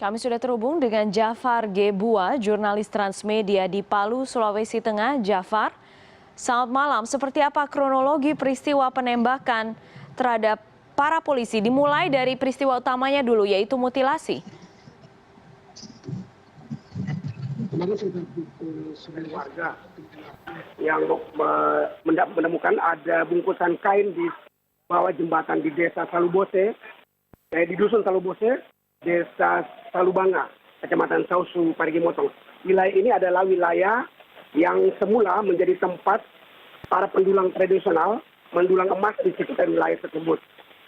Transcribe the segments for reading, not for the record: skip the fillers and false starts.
Kami sudah terhubung dengan Jafar Gebua, jurnalis Transmedia di Palu, Sulawesi Tengah. Jafar, selamat malam. Seperti apa kronologi peristiwa penembakan terhadap para polisi? Dimulai dari peristiwa utamanya dulu, yaitu mutilasi. Kemarin sudah warga yang menemukan ada bungkusan kain di bawah jembatan di desa Salubose, di dusun Salubose, desa Salubanga, kecamatan Sausu, Parigi Motong. Wilayah ini adalah wilayah yang semula menjadi tempat para pendulang tradisional mendulang emas di sekitar wilayah tersebut.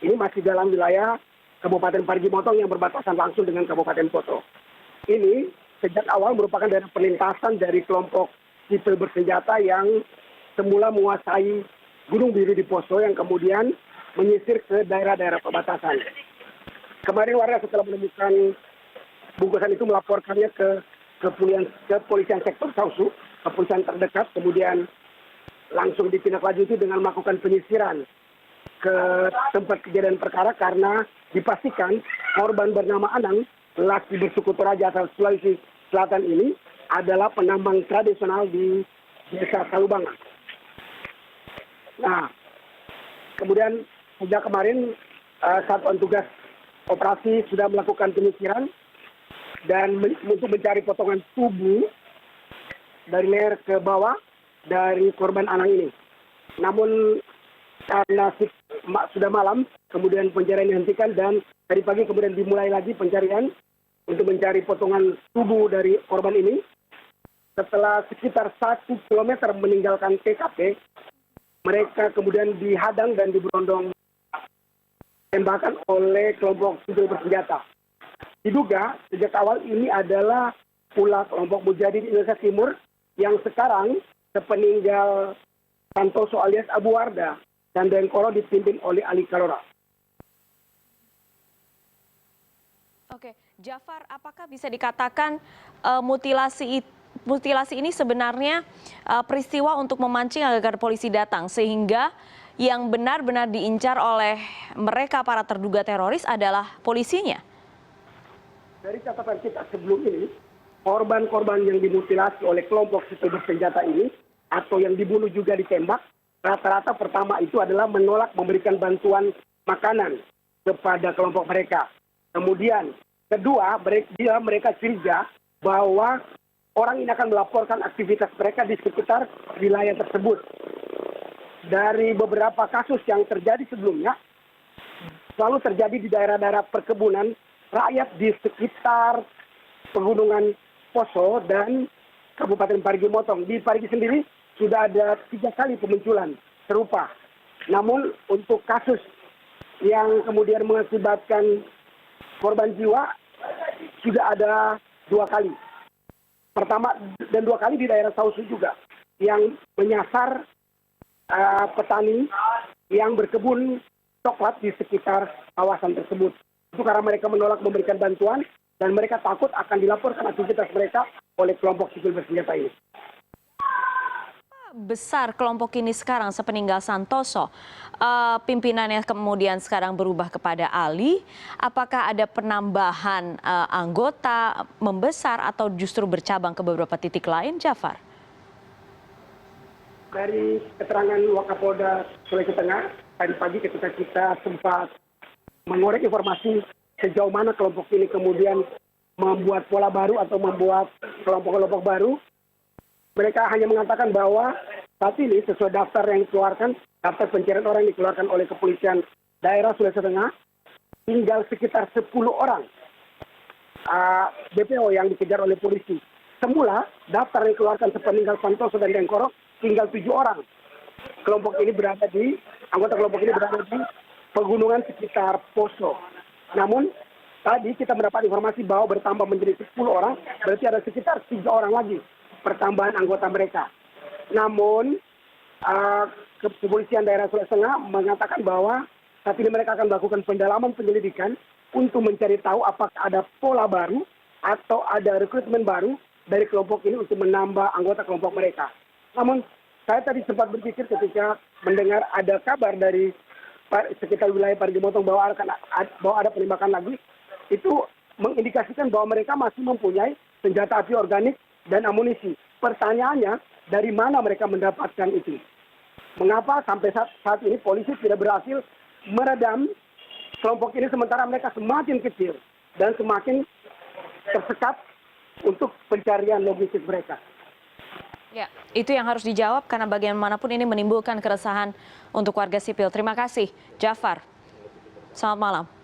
Ini masih dalam wilayah Kabupaten Parigi Motong yang berbatasan langsung dengan Kabupaten Poto. Ini sejak awal merupakan daerah pelintasan dari kelompok sipil bersenjata yang semula menguasai Gunung Biru di Poso yang kemudian menyisir ke daerah-daerah perbatasan. Kemarin warga setelah menemukan bungkusan itu melaporkannya ke kepolisian sektor Sausu, kepolisian terdekat, kemudian langsung ditindaklanjuti dengan melakukan penyisiran ke tempat kejadian perkara karena dipastikan korban bernama Anang, laki bersuku Toraja asal Sulawesi Selatan ini adalah penambang tradisional di desa Salubanga. Nah, kemudian sejak kemarin satuan tugas operasi sudah melakukan penyisiran dan untuk mencari potongan tubuh dari leher ke bawah dari korban Anang ini. Namun karena sudah malam, kemudian pencarian dihentikan dan tadi pagi kemudian dimulai lagi pencarian untuk mencari potongan tubuh dari korban ini. Setelah sekitar 1 kilometer meninggalkan TKP, mereka kemudian dihadang dan diberondong tembakan oleh kelompok sipil bersenjata. Diduga sejak awal ini adalah ulah kelompok Mujahidin Indonesia Timur yang sekarang sepeninggal Santoso alias Abu Wardah dan Dengkoro dipimpin oleh Ali Kalora. Oke, Jafar, apakah bisa dikatakan mutilasi ini sebenarnya peristiwa untuk memancing agar polisi datang sehingga yang benar-benar diincar oleh mereka para terduga teroris adalah polisinya? Dari catatan kita sebelum ini, korban-korban yang dimutilasi oleh kelompok sipil bersenjata ini atau yang dibunuh juga ditembak, rata-rata pertama itu adalah menolak memberikan bantuan makanan kepada kelompok mereka. Kemudian kedua, mereka curiga bahwa orang ini akan melaporkan aktivitas mereka di sekitar wilayah tersebut. Dari beberapa kasus yang terjadi sebelumnya, selalu terjadi di daerah-daerah perkebunan rakyat di sekitar pegunungan Poso dan Kabupaten Parigi Motong. Di Parigi sendiri sudah ada 3 kali pemunculan serupa. Namun untuk kasus yang kemudian mengakibatkan korban jiwa sudah ada 2 kali. Pertama dan 2 kali di daerah Sausu juga yang menyasar petani yang berkebun coklat di sekitar kawasan tersebut. Itu karena mereka menolak memberikan bantuan dan mereka takut akan dilaporkan aktivitas mereka oleh kelompok sipil bersenjata ini. Besar kelompok ini sekarang sepeninggal Santoso, pimpinannya kemudian sekarang berubah kepada Ali. Apakah ada penambahan anggota membesar atau justru bercabang ke beberapa titik lain, Jafar? Dari keterangan Wakapolda Sulawesi Tengah tadi pagi ketika kita sempat mengorek informasi sejauh mana kelompok ini kemudian membuat pola baru atau membuat kelompok-kelompok baru, mereka hanya mengatakan bahwa saat ini sesuai daftar yang dikeluarkan, daftar pencarian orang yang dikeluarkan oleh kepolisian daerah Sulawesi Tengah, tinggal sekitar 10 orang DPO yang dikejar oleh polisi. Semula daftar yang dikeluarkan sepeninggal Santoso dan Dengkoro tinggal 7 orang. Anggota kelompok ini berada di pegunungan sekitar Poso. Namun tadi kita mendapat informasi bahwa bertambah menjadi 10 orang, berarti ada sekitar 3 orang lagi pertambahan anggota mereka. Namun kepolisian daerah Sulawesi Tengah mengatakan bahwa saat ini mereka akan melakukan pendalaman penyelidikan untuk mencari tahu apakah ada pola baru atau ada rekrutmen baru dari kelompok ini untuk menambah anggota kelompok mereka. Namun saya tadi sempat berpikir ketika mendengar ada kabar dari sekitar wilayah Parigi Motong bahwa ada penembakan lagi, itu mengindikasikan bahwa mereka masih mempunyai senjata api organik dan amunisi. Pertanyaannya, dari mana mereka mendapatkan itu? Mengapa sampai saat ini polisi tidak berhasil meredam kelompok ini sementara mereka semakin kecil dan semakin tersekat untuk pencarian logistik mereka. Ya, itu yang harus dijawab karena bagaimanapun ini menimbulkan keresahan untuk warga sipil. Terima kasih, Jafar. Selamat malam.